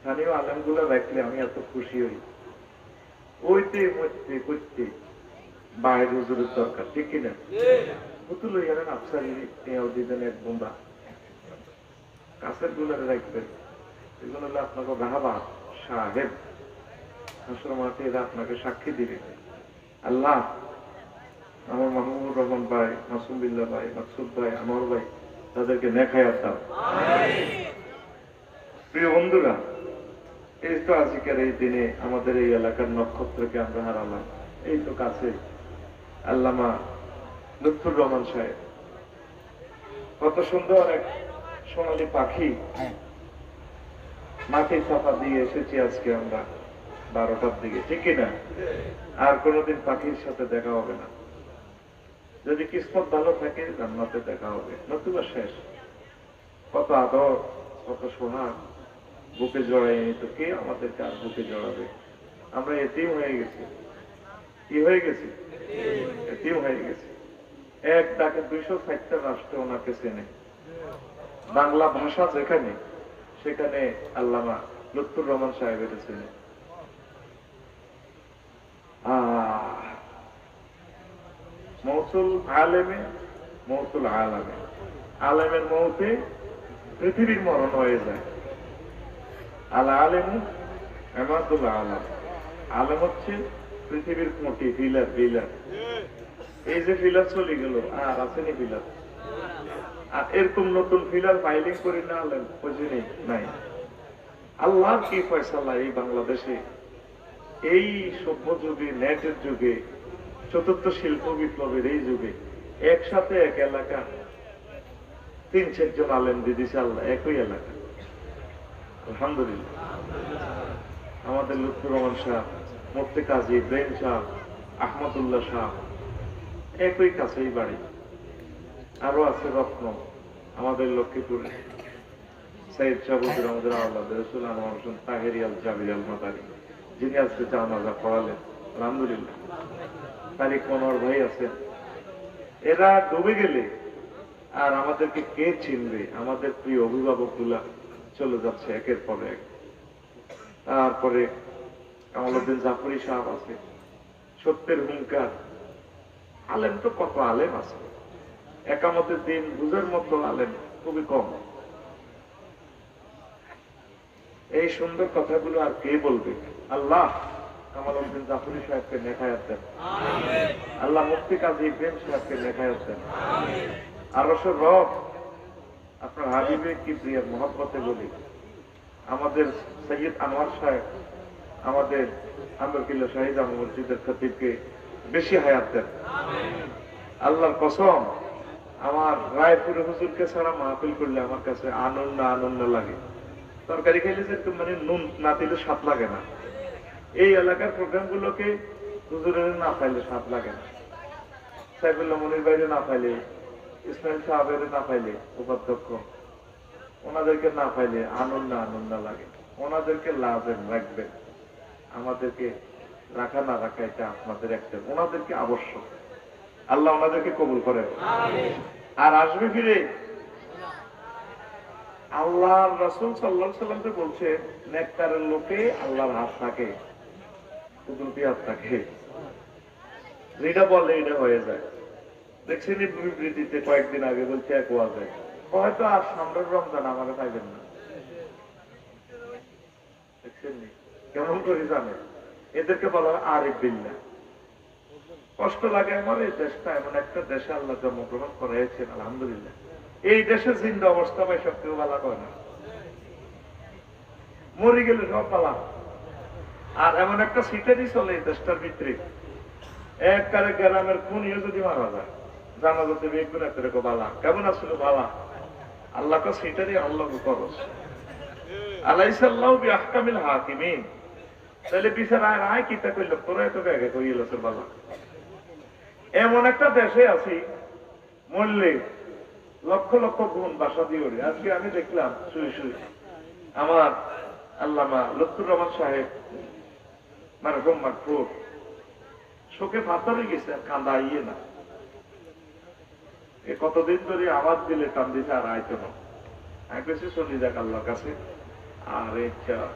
স্থানীয় আলেমগুলো দেখলে আমি এত খুশি হই। ওইতে মধ্যে করতে বাইরে হুজুরের দরকার, ঠিক কিনা? পুতুল হইয়ারেন আফসারি দিতেন এক বোম্বা কাছের গুলারে রাখবেন। এগুলো হলো আপনাকে রাহাবা সাহেব হাসর মাঠে এরা আপনাকে সাক্ষী দিবে। আল্লাহ আমার মাহমুদুর রহমান ভাই, মাসুম বিল্লাহ ভাই, মাকসুদ ভাই, আমার ভাই, তাদেরকে নেখায়াত দাও। প্রিয় বন্ধুরা, এই তো আজকের এই দিনে আমাদের এই এলাকার নক্ষত্রকে আমরা হারালাম। এই তো কাছে আল্লামা লুৎফুর রহমান সাহেব, কত সুন্দর এক সোনালী পাখি মাটি চাপা দিয়ে এসেছি আজকে আমরা 12টার দিকে, ঠিক কিনা? আর কোনোদিন পাখির সাথে দেখা হবে না। যদি কিসমত ভালো থাকে জান্নাতে দেখা হবে, নতুবা শেষ। কত আদর, কত সোহাগ বুকে জড়াই তো কে আমাদেরকে আর বুকে জড়াবে? আমরা এতিম হয়ে গেছি। কি হয়ে গেছি? এতিম হয়ে গেছি। এক ডাকে 260টা রাষ্ট্র ওনাকে চেনে। বাংলা ভাষা যেখানে, সেখানে আল্লামা লুৎফুর রহমান সাহেবের চেনে। মৌসুল আলেমে, মৌসুল আলামে, আলেমের মৌতে পৃথিবীর মরণ হয়ে যায়। আলা আলেমু এমাদুল আলাম, আলেম হচ্ছে পৃথিবীর খুঁটি, পিলার, পিলার। এই যে পিলার চলে গেল, আর আসেনি পিলার। আর এরকম নতুন পিলার ফাইলিং করি না আলেম বুঝিনি নাই। আল্লাহর কি ফয়সালা এই বাংলাদেশে, এই সভ্য যুগে, নেটের যুগে, চতুর্থ শিল্প বিপ্লবের এই যুগে একসাথে এক এলাকা 3-4 জন আলেম দিদিছে আল্লাহ, একই এলাকা। আলহামদুলিল্লাহ। আমাদের লুৎফুর রহমান সাহেব, মুফতি কাজী ইব্রাহিম সাহেব, আহমদুল্লাহ সাহেব, একই কাছেই বাড়ি। আরো আছে রত্ন আমাদের লক্ষ্মীপুরে সাইদ সাহুদের, আমাদের আল্লাহ রসুল আনোয়ার হোসেন তাহেরি আল জাবির আল মাদারি, যিনি আজকে জানাজা পড়ালেন, আলহামদুলিল্লাহ। তারিক মনোহর ভাই আছেন। এরা ডুবে গেলে আর আমাদেরকে কে চিনবে? আমাদের প্রিয় অভিভাবক গুলা চলে যাচ্ছে একের পর এক। তারপরে কামালউদ্দিন জাফরি সাহেব আছে, সত্যের হুঙ্কার। আলেম তো কত আলেম আছে, একামতের দিন বুঝার মতো আলেম খুবই কম। এই সুন্দর কথাগুলো আর কে বলবে? আল্লাহ কামালউদ্দিন জাফরি সাহেবকে নেখায়াত দেন, আল্লাহ মুফতি কাজী ইব্রাহিম সাহেবকে নেখায়াত দেন। আর রব আপনার হাবিবে কিবরিয়ার মহব্বতে বলি, আমাদের সৈয়দ আনোয়ার সাহেব, আমাদের আন্দরকিল্লা শাহিদ জামে মসজিদের খতিবকে বেশি হায়াত দেন। আল্লাহর কসম, আমার রায়পুরে হুজুরকে ছাড়া মাহফিল করলে আমার কাছে আনন্দ আনন্দ লাগে। তরকারি খাইলে যে মানে নুন না দিলে স্বাদ লাগে না। এই এলাকার প্রোগ্রাম গুলোকে হুজুরের না পাইলে স্বাদ লাগে না। সাইফুল্লাহ মনির বাইরে না পাইলে, ইসমাইল সাহেবের না পাইলে, উপাধ্যক্ষ, ওনাদেরকে না পাইলে আনন্দ আনন্দ লাগে। ওনাদেরকে লাভের রাখবেন, আমাদেরকে রাখা না রাখা এটা আপনাদের একটা, ওনাদেরকে আবশ্যক। আল্লাহ ওনাদেরকে কবুল করেন। আর আসবে ফিরে আল্লাহ রাসূল সাল্লাল্লাহু আলাইহি ওয়াসাল্লাম তো বলছে, নেককারের লোকে আল্লাহর হাত থাকে, কুদরতি হাত থাকে, যেটা বলে এটা হয়ে যায়। দেখছেন বিবৃতিতে কয়েকদিন আগে বলছে এক ওয়াজে, হয়তো আর সামনের রমজান আমাকে পাইবেন না। দেখছেন কেমন করে জানে? এদেরকে বলা হয় আরিফ বিল্লাহ। কষ্ট লাগে আমার, এই দেশটা এমন একটা দেশে আল্লাহ জন্মগ্রহণ করেছেন, আলহামদুলিল্লাহ। এই দেশে জিন্দা অবস্থা পাই সব কেউ ভালো করে না, মরে গেলে সব পালা। আর এমন একটা সিটারি চলে এই দেশটার ভিতরে, একবারে গ্রামের খুনিও যদি মারা যায়, জানাজাতে বেগুন একটা রেখো বালা, কেমন আসলো বালা? আল্লাহকে সিটারি আল্লাহ করস আলাইসাল্লাহু বিআহকামিল হাকিমিন। তাহলে বিচার আর আয় কিতা কইল, তোরা এত ব্যাগে কইল তোর বালা। এমন একটা দেশে আছি, মরলে লক্ষ লক্ষ গুণ বাসা দিয়ে ওঠে। আজকে আমি দেখলাম শুয়ে শুয়ে আমার আল্লামা লুৎফুর রহমান সাহেব মারহুম মাগফুর শোকে পাথরে গেছে, আর কান্দা আইয়ে না। কতদিন ধরে আওয়াজ দিলে কান্দিছে আর আইতো না। আমি বেশি চলে যাক আল্লাহর কাছে। আর